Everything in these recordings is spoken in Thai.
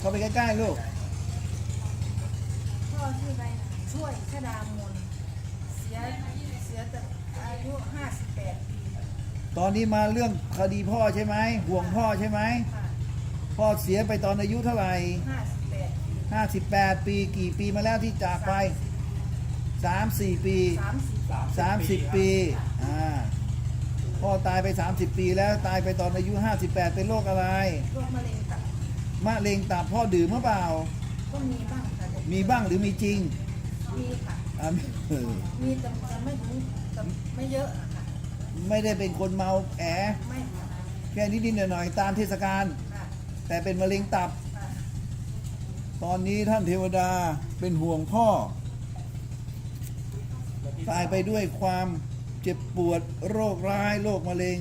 เข้าไปใกล้ๆลูกพ่อชื่ออะไรช่วยชดามนเสียแต่อายุ58 ปีตอนนี้มาเรื่องคดีพ่อใช่ไหมห่วงพ่อใช่ไหมค่ะ พ่อเสียไปตอนอายุเท่าไหร่58 ปี58 ปีกี่ปีมาแล้วที่จากไป3-4 ปี30 ปีพ่อตายไป30 ปีแล้วตายไปตอนอายุ58เป็นโรคอะไร โรคมะเร็งตับ มะเร็งตับพ่อดื่มหรือเปล่าก็มีบ้างค่ะมีบ้างหรือมีจริงมีค่ะมีแต่ไม่ถึงแต่ไม่เยอะอะค่ะไม่ได้เป็นคนเมาไม่ค่ะแค่นิดๆหน่อยๆตามเทศกาลแต่เป็นมะเร็งตับตอนนี้ท่านเทวดาเป็นห่วงพ่อตายไปด้วยความเจ็บปวดโรคร้ายโรคมะเร็ง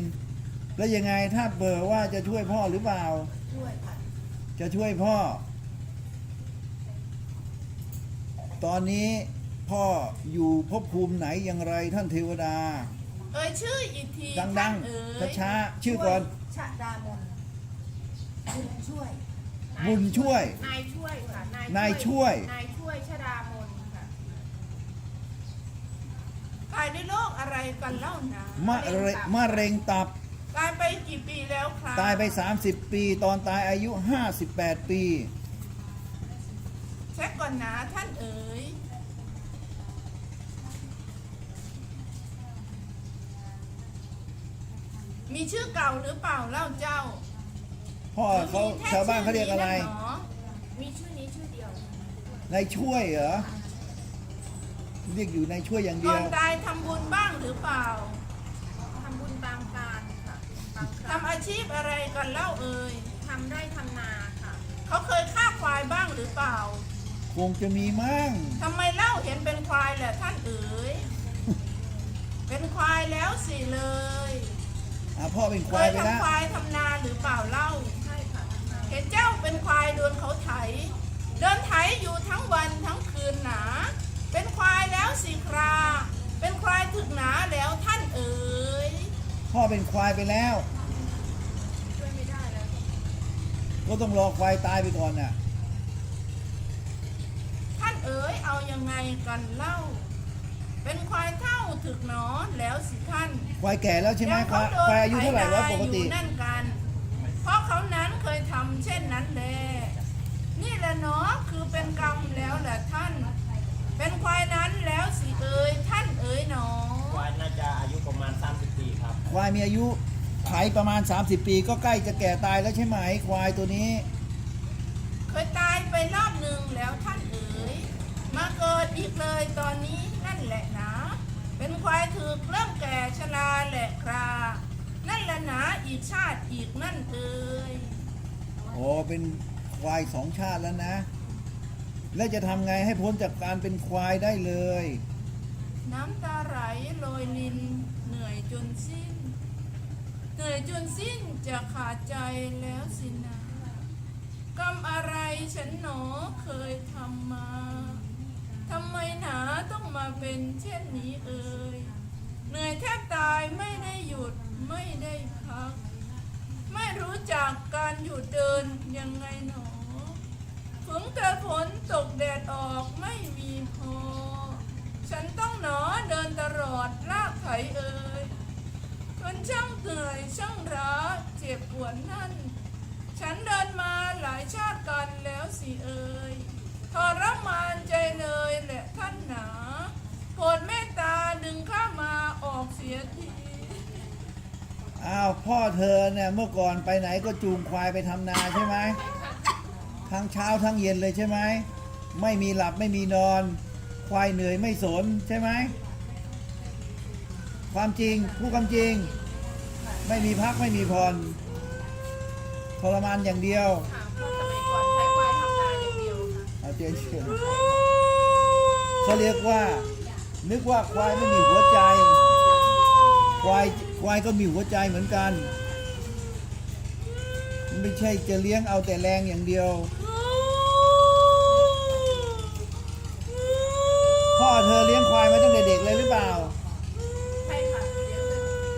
แล้วยังไงถ้าเบื่อว่าจะช่วยพ่อหรือเปล่าช่วยค่ะจะช่วยพ่อตอนนี้พ่ออยู่ภพภูมิไหนอย่างไรท่านเทวดาชื่ออีกทีดังๆช้าๆชื่อก่อนชดามนบุญช่วยนายช่วยค่ะนายช่วยชดามนค่ะตายด้วยโรคอะไรกันเล่านะมะเร็งตับตายไปกี่ปีแล้วครับตายไป30 ปีตอนตายอายุ58 ปีเช็คก่อนนะท่านเอ๋ยมีชื่อเก่าหรือเปล่าเล่าเจ้าพ่อเขาชาวบ้านเขาเรียกอะไรมีชื่อนี้ชื่อเดียวน ายช่วยเหรอเรียกอยู่นายช่วยอย่างเดียวก่อนตายทำบุญบ้างหรือเปล่าทำบุญตามการค่ะทำอาชีพอะไรกันเล่าเอ่ยทำไร่ทำนาค่ะเขาเคยฆ่าควายบ้างหรือเปล่าคงจะมีมั่งทำไมเล่าเห็นเป็นควายแหละท่านเอ๋ย เป็นควายแล้วสิเลยพ่อเป็นควายไปแล้วทำควายทำนาหรือเปล่าเล่าใช่ค่ะเห็นเจ้าเป็นควายโดนเขาไถเดินไถอยู่ทั้งวันทั้งคืนหนาเป็นควายแล้วสิคราเป็นควายถึกหนาแล้วท่านเอ๋ยพ่อเป็นควายไปแล้วช่วยไม่ได้แล้วก็ต้องรอควายตายไปก่อนน่ะท่านเอ๋ยเอายังไงกันเล่าเป็นควายเท่าถึกหนอแล้วสิท่านควายแก่แล้วใช่ไหมครับควายอายุเท่าไหร่วะปกตินั่นกันเพราะเขานั้นเคยทำเช่นนั้นแลนี่แหละเนาะคือเป็นกรรมแล้วแหละท่านเป็นควายนั้นแล้วสิเอ๋ยท่านเอ๋ยหนอควายน่าจะอายุประมาณ30 ปีครับควายมีอายุไขประมาณ30 ปีก็ใกล้จะแก่ตายแล้วใช่ไหมควายตัวนี้เคยตายไปรอบหนึ่งแล้วท่านเอ๋ยมาเกิดอีกเลยตอนนี้นั่นแหละนะเป็นควายถึกเริ่มแก่ชราแหละครานั่นแหละนะอีกชาติอีกนั่นเอ๋ยโอ้เป็นควาย2 ชาติแล้วนะแล้วจะทำไงให้พ้นจากการเป็นควายได้เลยน้ำตาไหลโรยลินเหนื่อยจนสิ้นจะขาดใจแล้วสินะกรรมอะไรฉันหนอเคยทำมาทำไมหนาต้องมาเป็นเช่นนี้เอ่ยเหนื่อยแทบตายไม่ได้หยุดไม่ได้พักไม่รู้จักการหยุดเดินยังไงหนอฝนแต่ฝนตกแดดออกไม่มีพอฉันต้องหนอเดินตลอดลากไถเอ่ยมันช่างเหนื่อยช่างร้าเจ็บปวดนั่นฉันเดินมาหลายชาติกันแล้วสิเอ่ยทรมานใจเลยแหละท่านหนาโปรดเมตตาดึงข้ามาออกเสียทีพ่อเธอเนี่ยเมื่อก่อนไปไหนก็จูงควายไปทำนาใช่ไหมทั้งเช้าทั้งเย็นเลยใช่ไหมไม่มีหลับไม่มีนอนควายเหนื่อยไม่สนใช่ไหมความจริงพูดความจริงไม่มีพักไม่มีผ่อนทรมานอย่างเดียวเพราะสมัยก่อนใช้ควายทำนาอย่างเดียวค่ะเชื่อเขาเรียกว่านึกว่าควายไม่มีหัวใจควายก็มีหัวใจเหมือนกันไม่ใช่จะเลี้ยงเอาแต่แรงอย่างเดียวพ่อเธอเลี้ยงควายมาตั้งแต่เด็กเลยหรือเปล่าใช่ค่ะ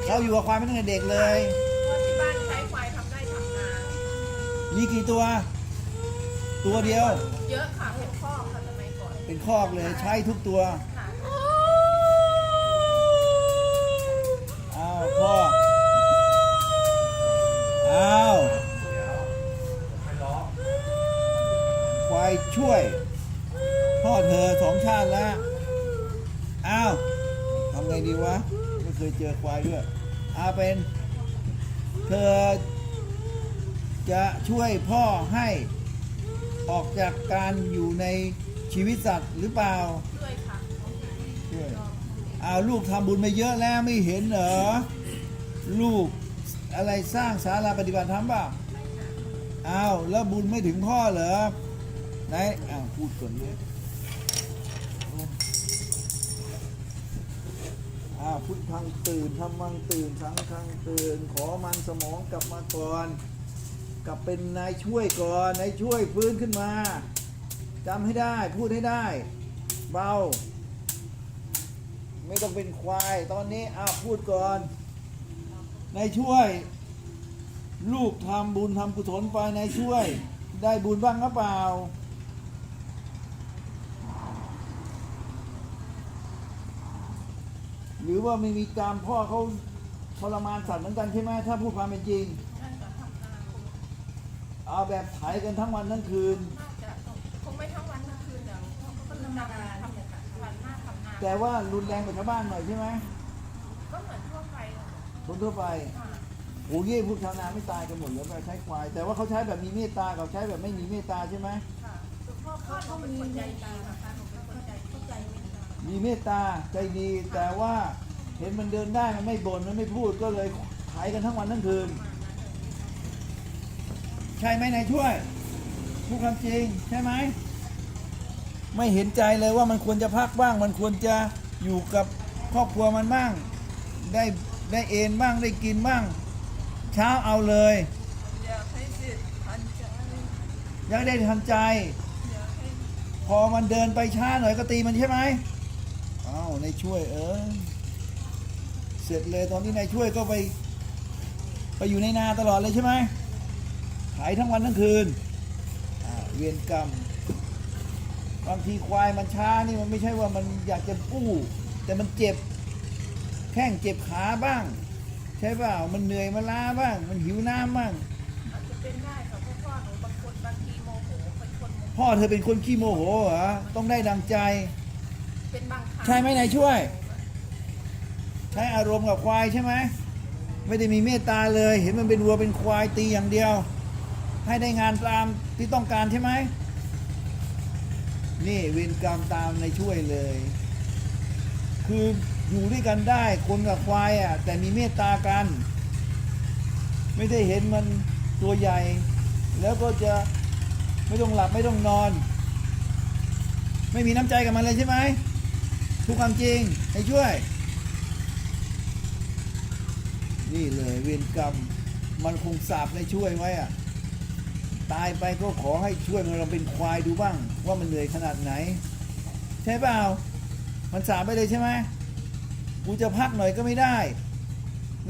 เขาอยู่กับควายมาตั้งแต่เด็กเลยเพราะที่บ้านใช้ควายทำไร่ทำนามีกี่ตัว ตัวเดียว เยอะค่ะเป็นข้อค่ะสมัยก่อน เป็นคอกเลยใช้ทุกตัว ค่ะ อ้าวพ่ออ้าวควายช่วยพ่อเธอ2 ชาติแล้วอ้าวทำไงดีวะไม่เคยเจอควายด้วยเป็นเธอจะช่วยพ่อให้ออกจากการอยู่ในชีวิตสัตว์หรือเปล่า ด้วยค่ะ ช่วยลูกทำบุญมาเยอะแล้วไม่เห็นเหรอลูกอะไรสร้างศาลาปฏิบัติธรรมเปล่าแล้วบุญไม่ถึงพ่อเหรอไหนพูดก่อนเลยพุทธังตื่นธรรมังตื่นสังฆังตื่นขอมันสมองกลับมาก่อนกลับเป็นนายช่วยก่อนนายช่วยฟื้นขึ้นมาจำให้ได้พูดให้ได้เบาไม่ต้องเป็นควายตอนนี้พูดก่อนนายช่วยลูกทำบุญทำกุศลไปนายช่วยได้บุญบ้างหรือเปล่าหรือว่าไม่มีกรรมพ่อเขาทรมานสัตว์เหมือนกันใช่ไหมถ้าพูดความเป็นจริง น่าจะทำนาคง เอาแบบไถกันทั้งวันทั้งคืน น่าจะคงไม่ทั้งวันทั้งคืนเดี๋ยวเขาก็ทำนาทำอย่างวันหน้าทำนา แต่ว่ารุนแรงกว่าชาวบ้านหน่อยใช่ไหม ก็เหมือนทั่วไปค่ะ คนทั่วไป ค่ะ โอ้ยพวกชาวนาไม่ตายกันหมดเลยไปใช้ควาย แต่ว่าเขาใช้แบบมีเมตตากับใช้แบบไม่มีเมตตาใช่ไหม ค่ะพ่อเขาเป็นคนใจดีค่ะหนูเป็นคนใจเข้าใจเมตตา มีเมตตาใจดี แต่ว่าเห็นมันเดินได้มันไม่บ่นมันไม่พูดก็เลยไถกันทั้งวันทั้งคืน ใช่ไหมนายช่วยพูดความจริงใช่ไหมไม่เห็นใจเลยว่ามันควรจะพักบ้าง มันควรจะอยู่กับครอบครัวมันบ้างได้เอนบ้างได้กินบ้าง เช้าเอาเลย อยากให้จิตทันใจ อยากได้ทันใจ อยากให้ พอมันเดินไปช้าหน่อยก็ตีมันใช่ไหมนายช่วยเสร็จเลยตอนนี้นายช่วยก็ไปอยู่ในนาตลอดเลยใช่ไหมขายทั้งวันทั้งคืนเวียนกรรมบางทีควายมันช้านี่มันไม่ใช่ว่ามันอยากจะกู้แต่มันเจ็บแข้งเจ็บขาบ้าง ใช่เปล่ามันเหนื่อยมันล้าบ้าง มันหิวน้ำบ้าง อาจจะเป็นได้ค่ะเพราะพ่อหนูบางคนบางทีโมโหเป็นคนโมโห พ่อเธอเป็นคนขี้โมโหเหรอต้องได้ดังใจ เป็นบางครั้ง ใช่ไหมนายช่วย ใช้อารมณ์กับควายใช่ไหมไม่ได้มีเมตตาเลย เห็นมันเป็นวัวเป็นควายตีอย่างเดียว ให้ได้งานตามที่ต้องการใช่ไหมนี่เวรกรรมตามในช่วยเลย คืออยู่ด้วยกันได้คนกับควายแต่มีเมตตากัน ไม่ได้เห็นมันตัวใหญ่ แล้วก็จะไม่ต้องหลับไม่ต้องนอน ไม่มีน้ำใจกับมันเลยใช่ไหมทุกความจริงให้ช่วย นี่เลยเวรกรรมมันคงสาบในช่วยไว้ตายไปก็ขอให้ช่วยมันเราเป็นควายดูบ้าง ว่ามันเหนื่อยขนาดไหน ใช่เปล่ามันสาบไปเลยใช่ไหมกูจะพักหน่อยก็ไม่ได้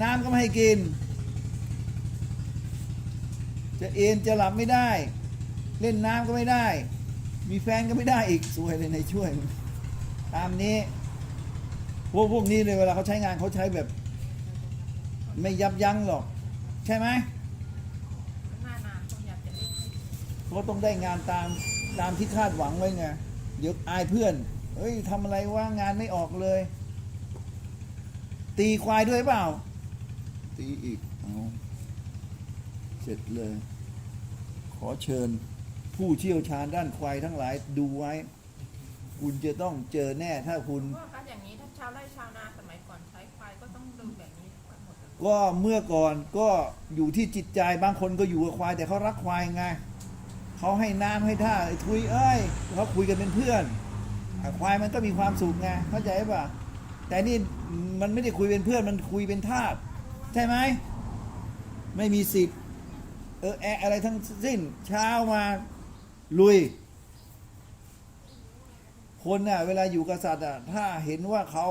น้ำก็ไม่ให้กิน จะเอนจะหลับไม่ได้ เล่นน้ำก็ไม่ได้ มีแฟนก็ไม่ได้อีกสวยเลยในช่วย ตามนี้พวกนี้เลยเวลาเขาใช้งานเขาใช้แบบ ไม่ยับยั้งหรอก ใช่ไหม หน้านาคงอยากจะเล่นให้ เพราะต้องได้งานตามที่คาดหวังไว้ไงเดี๋ยวอายเพื่อนเฮ้ยทำอะไรว่างานไม่ออกเลย ตีควายด้วยเปล่า ตีอีกเสร็จเลย ขอเชิญ ผู้เชี่ยวชาญด้านควายทั้งหลายดูไว้ คุณจะต้องเจอแน่ถ้าคุณ พ่อคะอย่างนี้ถ้าชาวไร่ชาวนาสมัยก่อนใช้ควายก็ต้องดูแบบนี้กันหมดเลย ก็เมื่อก่อนก็อยู่ที่จิตใจบางคนก็อยู่กับควายแต่เขารักควายไงเขาให้น้ำให้ท่าไอ้ทุยเขาคุยกันเป็นเพื่อนควายมันก็มีความสุขไงเข้าใจป่ะแต่นี่มันไม่ได้คุยเป็นเพื่อนมันคุยเป็นทาสใช่ไหมไม่มีสิทธิ์อะไรทั้งสิ้นเช้ามาลุยคนเวลาอยู่กับสัตว์ถ้าเห็นว่าเขา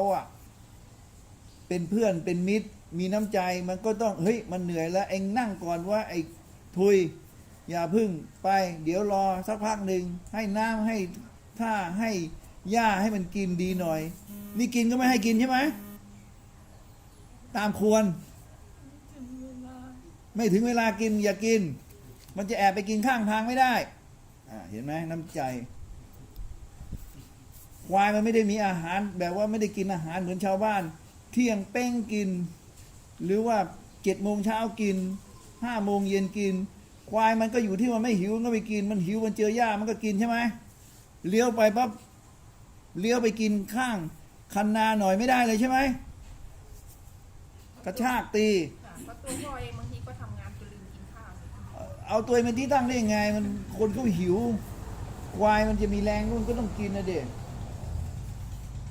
เป็นเพื่อนเป็นมิตรมีน้ำใจมันก็ต้องเฮ้ยมันเหนื่อยแล้วเองนั่งก่อนว่าไอ้ทุย อย่าพึ่งไป เดี๋ยวรอสักพักหนึ่งให้น้ำให้ท่าให้หญ้าให้มันกินดีหน่อย นี่กินก็ไม่ให้กินใช่ไหมตามควร ถึงเวลา ไม่ถึงเวลากินอย่ากิน มันจะแอบไปกินข้างทางไม่ได้เห็นไหมน้ำใจควายมันไม่ได้มีอาหารแบบว่าไม่ได้กินอาหารเหมือนชาวบ้าน เที่ยงเป้งกิน หรือว่า7 โมงเช้ากิน5 โมงเย็นกิน ควายมันก็อยู่ที่มันไม่หิวมันก็ไปกิน มันหิวมันเจอหญ้ามันก็กินใช่ไหมเลี้ยวไปปั๊บเลี้ยวไปกินข้างคันนาหน่อยไม่ได้เลยใช่ไหมกระชากตี ค่ะเพราะตัวพ่อเองบางทีก็ทำงานจนลืมกินข้าว เอาตัวมันที่ตั้งได้ยังไง มันคนเขาหิว ควายมันจะมีแรงนู่นก็ต้องกินนะเด็ก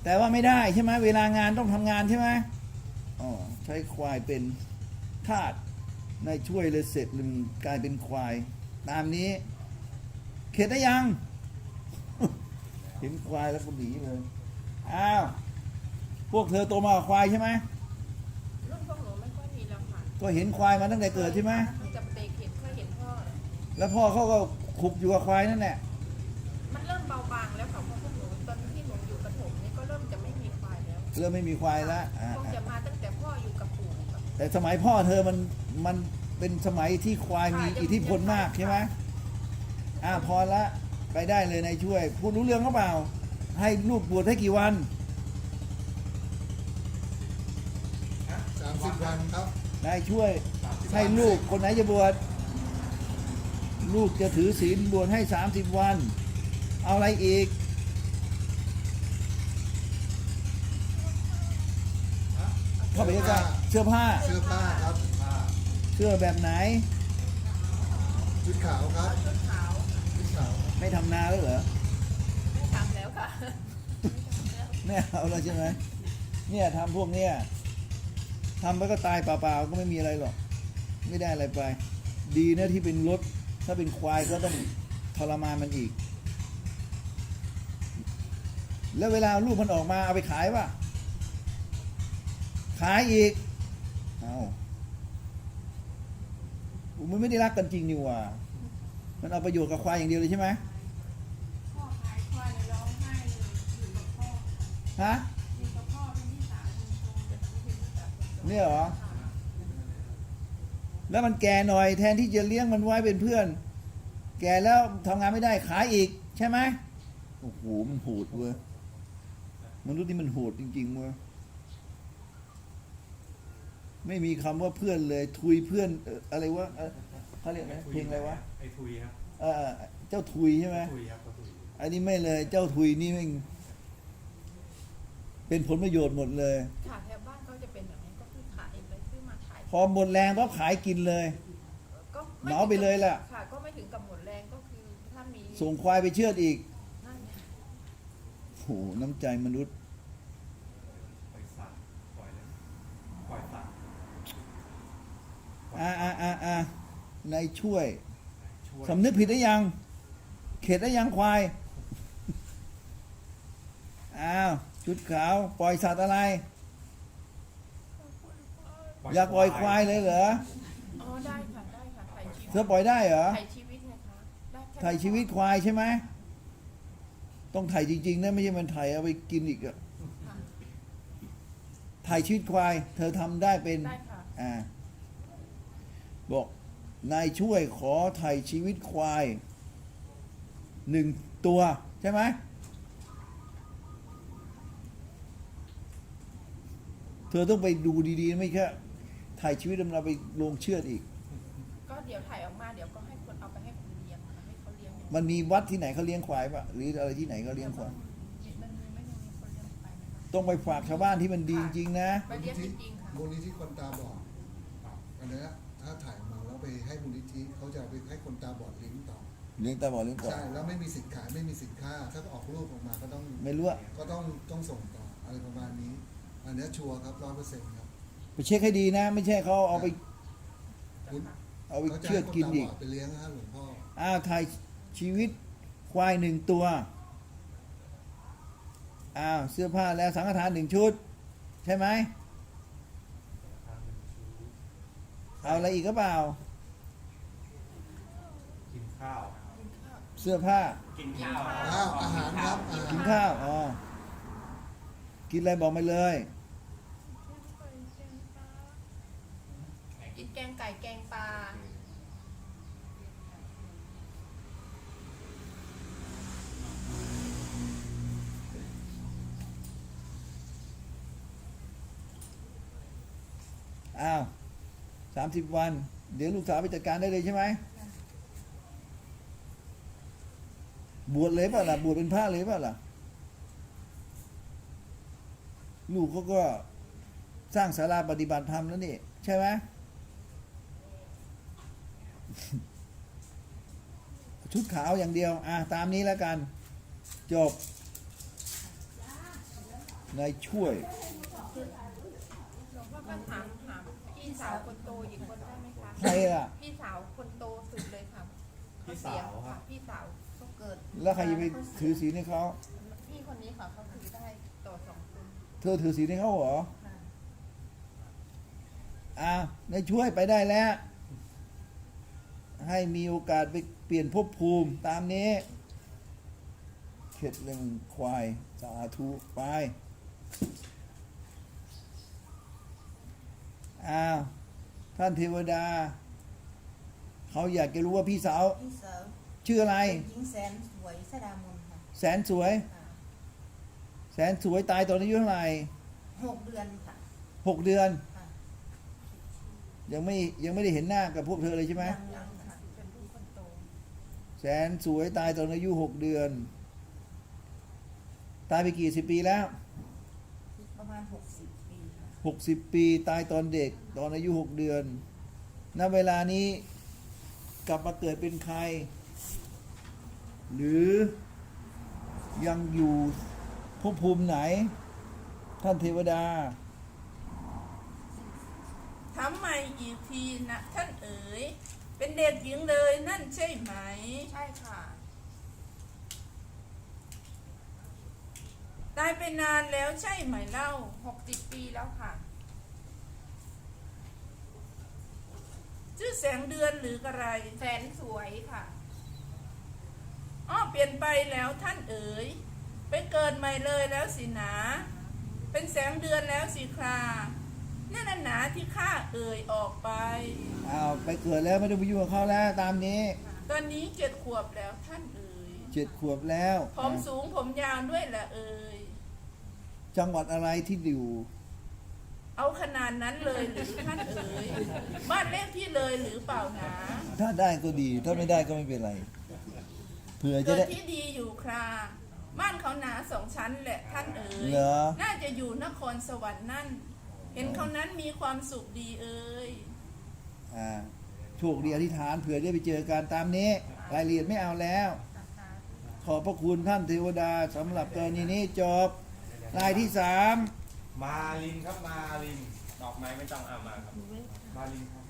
แต่ว่าไม่ได้ใช่ไหมเวลางานต้องทำงานใช่ไหมอ๋อใช้ควายเป็นทาสนายช่วยเลยเสร็จเลยกลายเป็นควาย ตามนี้ เข็ดได้ยัง เห็นควายแล้วก็หนีเลยอ้าวพวกเธอโตมากับควายใช่ไหม รุ่นพวกหนูไม่ค่อยมีแล้วค่ะ ก็เห็นควายมาตั้งแต่เกิดใช่ไหม กับเด็กเห็นเคยเห็นพ่อ แล้วพ่อเขาก็ขุกอยู่กับควายนั่นแหละ มันเริ่มเบาบางแล้วค่ะเพราะพวกหนูตอนที่หนูอยู่ประถมนี่ก็เริ่มจะไม่มีควายแล้ว เริ่มไม่มีควายแล้ว คงจะมาตั้งแต่พ่ออยู่กับปู่กับ แต่สมัยพ่อเธอมันเป็นสมัยที่ควายมีอิทธิพลมากใช่ไหมพอละไปได้เลยนายช่วย พูดรู้เรื่องหรือเปล่า ให้ลูกบวชให้กี่วัน 30 วันครับ นายช่วยให้ลูกคนไหนจะบวชลูกจะถือศีลบวชให้30 วัน เอาอะไรอีก เข้าไปใกล้ๆเสื้อผ้า เสื้อผ้าครับ เสื้อแบบไหน ชุดขาวครับ ชุดขาว ชุดขาว ไม่ทำนาแล้วเหรอ ไม่ทำแล้วค่ะ ไม่เอาแล้วใช่ไหมเนี่ยทำพวกเนี้ยทำไปก็ตายเปล่าๆก็ไม่มีอะไรหรอก ไม่ได้อะไรไป ดีนะที่เป็นรถ ถ้าเป็นควายก็ต้องทรมานมันอีก แล้วเวลาลูกมันออกมาเอาไปขายป่ะ ขายอีก เอามันไม่ได้รักกันจริงนี่หว่า มันเอาประโยชน์กับควายอย่างเดียวเลยใช่ไหม พ่อขายควายเลยร้องไห้เลยอยู่กับพ่อ ฮะ อยู่กับพ่อเป็นที่สามคนโต เนี่ยเหรอ แล้วมันแก่หน่อยแทนที่จะเลี้ยงมันไว้เป็นเพื่อน แก่แล้วทำงานไม่ได้ขายอีกใช่ไหมโอ้โหมันโหดเว้ยมนุษย์นี่มันโหดจริงๆเว้ยไม่มีคำว่าเพื่อนเลย ทุยเพื่อนอะไรวะเขาเรียกอะไรเพลงอะไรวะ ไอ้ทุยครับ เจ้าทุยใช่ไหม ทุยครับทุย อันนี้ไม่เลยเจ้าทุยนี่แม่งเป็นผลประโยชน์หมดเลย ค่ะแถวบ้านเขาจะเป็นแบบนี้ก็คือขายเลยซื้อมาขาย พอหมดแรงปั๊บขายกินเลย ก็ เหมาไปเลยล่ะ ค่ะก็ไม่ถึงกับหมดแรงก็คือถ้ามี ส่งควายไปเชือดอีก นั่นไง โหน้ำใจมนุษย์ ปล่อยสัตว์ปล่อยเลยปล่อยสัตว์ นายช่วย ช่วย สำนึกผิดได้ยัง เข็ดได้ยังควาย อ้าวชุดขาวปล่อยสัตว์อะไร อยากปล่อยควายเลยเหรอ อ๋อได้ค่ะได้ค่ะถ่ายชีวิต เธอปล่อยได้เหรอ ถ่ายชีวิตนะคะได้แค่ ถ่ายชีวิตควายใช่ไหมต้องถ่ายจริงๆนะไม่ใช่มันถ่ายเอาไปกินอีกอะ ค่ะ ถ่ายชีวิตควาย เธอทำได้เป็น ได้ค่ะ บอกนายช่วยขอถ่ายชีวิตควาย1 ตัวใช่ไหมเธอต้องไปดูดีๆไม่แค่ถ่ายชีวิตมันเอาไปลงเชือดอีก ก็เดี๋ยวถ่ายออกมาเดี๋ยวก็ให้คนเอาไปให้คนเลี้ยงค่ะให้เขาเลี้ยงอย่าง มันมีวัดที่ไหนเขาเลี้ยงควายปะหรืออะไรที่ไหนเขาเลี้ยงควาย มันไม่ได้มีคนเลี้ยงไปนะคะ ต้องไปฝากชาวบ้านที่มันดีจริงๆนะ ไปเลี้ยงจริงๆค่ะ มูลนิธิคนตาบอดอันเนี้ยถ้าถ่ายมาแล้วไปให้มูลนิธิเขาจะเอาไปให้คนตาบอดเลี้ยงต่อ เลี้ยงตาบอดเลี้ยงต่อ ใช่แล้วไม่มีสิทธิ์ขายไม่มีสินค้า ถ้าออกลูกออกมาก็ต้อง ไม่รู้อะ ต้องส่งต่ออะไรประมาณนี้ อันเนี้ยชัวร์ครับ100%ครับ ไปเช็คให้ดีนะ ไม่ใช่เขาเอาไป คุณ เอาไป เขาจะ เชือ ให้ ด คน กิน ตา อี บ ก อดไปเลี้ยงนะฮะหลวงพ่อ ถ่ายชีวิตควาย1 ตัวเสื้อผ้าแล้วสังฆทาน1 ชุด ใช่ไหมเอาอะไรอีกก็เปล่า ข้าว เสื้อผ้า กินข้าว อ้าวอาหารครับอาหาร กินข้าวอ๋อกินอะไรบอกมาเลย กินแกงไก่แกงปลา อ้าว30 วัน เดี๋ยวลูกสาวไปจัดการได้เลยใช่ไหมบวชเลยเปล่ะล่ะบวชเป็นพระเลยเปล่ะล่ะลูกเขาก็สร้างศาลาปฏิบัติธรรมแล้วนี่ใช่ไหม ชุดขาวอย่างเดียวตามนี้แล้วกัน จบนายช่วย หลวงพ่อก็ถามพี่สาวคนโตอีกคนได้ไหมคะ ใครล่ะ พี่สาวคนโตสุดเลยค่ะ พี่สาวครับ พี่สาวเขาเกิด แล้วใครจะไปถือศีลให้เขา พี่คนนี้ค่ะเขาถือได้ต่อ2 คน เธอถือศีลให้เขาเหรอนายช่วยไปได้แล้ว ให้มีโอกาสไปเปลี่ยนภพภูมิตามนี้เข็ดเรื่องควายสาธุไปท่านเทวดา เขาอยากจะรู้ว่าพี่สาว พี่สาว ชื่ออะไร หญิงแสนสวยสดามนค่ะ แสนสวย ค่ะ แสนสวยตายตอนอายุเท่าไหร่ 6 เดือนค่ะ 6 เดือน ค่ะ ยังไม่ได้เห็นหน้ากับพวกเธอเลยใช่ไหม ยังค่ะ เป็นลูกคนโต แสนสวยตายตอนอายุ6 เดือน ตายไปกี่สิบปีแล้ว ประมาณ60 ปีค่ะ 60 ปีตายตอนเด็กตอนอายุ6 เดือน ณ เวลานี้กลับมาเกิดเป็นใคร หรือยังอยู่ภพภูมิไหน ท่านเทวดา ทำไมอีกทีนะท่านเอ๋ยเป็นเด็กหญิงเลยนั่นใช่ไหม ใช่ค่ะ ตายไปนานแล้วใช่ไหมเล่า 60 ปีแล้วค่ะ ชื่อแสงเดือนหรือกระไร แสนสวยค่ะ เปลี่ยนไปแล้วท่านเอ๋ยไปเกิดใหม่เลยแล้วสินะ เป็นแสงเดือนแล้วสิครานั่นน่ะหนาที่ข้าเอ่ยออกไป ไปเกิดแล้วไม่ต้องไปยุ่งกับเขาแล้วตามนี้ ตอนนี้7 ขวบแล้วท่านเอ๋ย 7 ขวบแล้ว ผมสูงผมยาวด้วยละเอ๋ย จังหวัดอะไรที่อยู่ เอาขนาดนั้นเลยหรือท่านเอ๋ยบ้านเลขที่เลยหรือเปล่าหนา ถ้าได้ก็ดี ถ้าไม่ได้ก็ไม่เป็นไร เผื่อจะ เกิด ได้ ที่ดีอยู่คราบ้านเขาหนา2 ชั้นแหละท่านเอ๋ย เหรอ น่าจะอยู่นครสวรรค์นั่น เห็นเขานั้นมีความสุขดีเอ๋ย โชคดีอธิษฐานเผื่อได้ไปเจอกันตามนี้ รายละเอียดไม่เอาแล้ว ขอบพระคุณท่านเทวดาสำหรับกรณีนี้จบรายที่ 3 มาลินครับมาลิน ดอกไม้ไม่ต้องเอามาครับ มาลินครับ